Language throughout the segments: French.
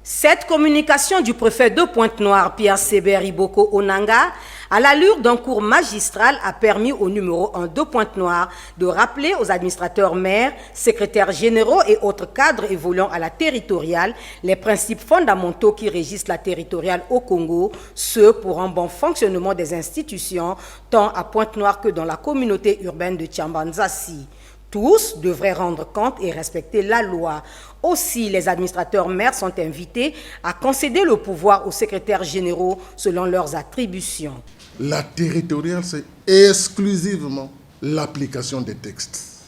Cette communication du préfet de Pointe-Noire, Pierre Sébert Iboko Onanga, à l'allure d'un cours magistral, a permis au numéro 1 de Pointe-Noire de rappeler aux administrateurs maires, secrétaires généraux et autres cadres évoluant à la territoriale les principes fondamentaux qui régissent la territoriale au Congo, ce pour un bon fonctionnement des institutions, tant à Pointe-Noire que dans la communauté urbaine de Tchambanzassi. Tous devraient rendre compte et respecter la loi. Aussi, les administrateurs maires sont invités à concéder le pouvoir aux secrétaires généraux selon leurs attributions. La territoriale, c'est exclusivement l'application des textes.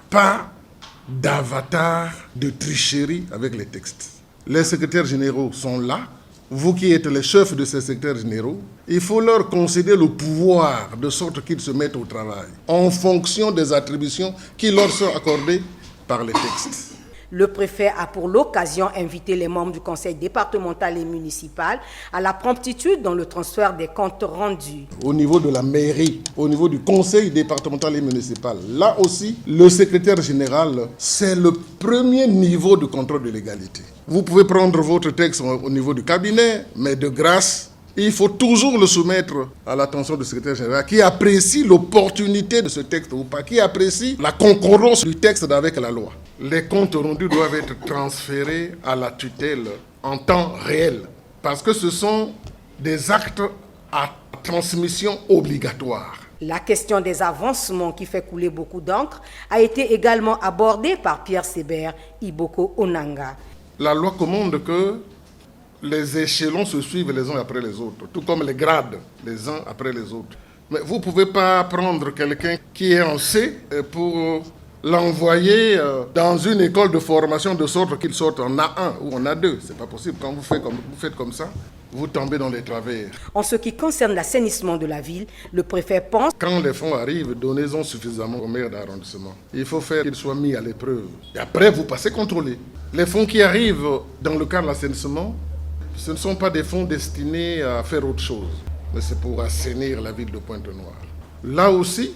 Pas d'avatar, de tricherie avec les textes. Les secrétaires généraux sont là. Vous qui êtes les chefs de ces secrétaires généraux, il faut leur concéder le pouvoir de sorte qu'ils se mettent au travail en fonction des attributions qui leur sont accordées par les textes. Le préfet a pour l'occasion invité les membres du conseil départemental et municipal à la promptitude dans le transfert des comptes rendus. Au niveau de la mairie, au niveau du conseil départemental et municipal, là aussi, le secrétaire général, c'est le premier niveau de contrôle de légalité. Vous pouvez prendre votre texte au niveau du cabinet, mais de grâce, il faut toujours le soumettre à l'attention du secrétaire général qui apprécie l'opportunité de ce texte ou pas, qui apprécie la concordance du texte avec la loi. Les comptes rendus doivent être transférés à la tutelle en temps réel parce que ce sont des actes à transmission obligatoire. La question des avancements qui fait couler beaucoup d'encre a été également abordée par Pierre Sébert Iboko Onanga. La loi commande que les échelons se suivent les uns après les autres, tout comme les grades, les uns après les autres. Mais vous ne pouvez pas prendre quelqu'un qui est en C pour l'envoyer dans une école de formation de sorte qu'il sorte en A1 ou en A2. Ce n'est pas possible. Quand vous faites comme ça, vous tombez dans les travers. En ce qui concerne l'assainissement de la ville, le préfet pense... Quand les fonds arrivent, donnez-en suffisamment aux maires d'arrondissement. Il faut faire qu'ils soient mis à l'épreuve. Et après, vous passez contrôler. Les fonds qui arrivent dans le cadre de l'assainissement, ce ne sont pas des fonds destinés à faire autre chose, mais c'est pour assainir la ville de Pointe-Noire. Là aussi,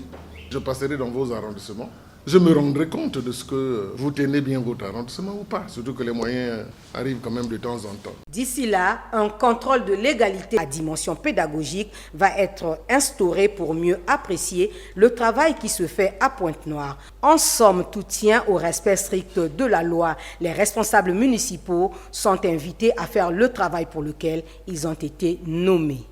je passerai dans vos arrondissements. Je me rendrai compte de ce que vous tenez bien votre arrondissement ou pas, surtout que les moyens arrivent quand même de temps en temps. D'ici là, un contrôle de légalité à dimension pédagogique va être instauré pour mieux apprécier le travail qui se fait à Pointe-Noire. En somme, tout tient au respect strict de la loi. Les responsables municipaux sont invités à faire le travail pour lequel ils ont été nommés.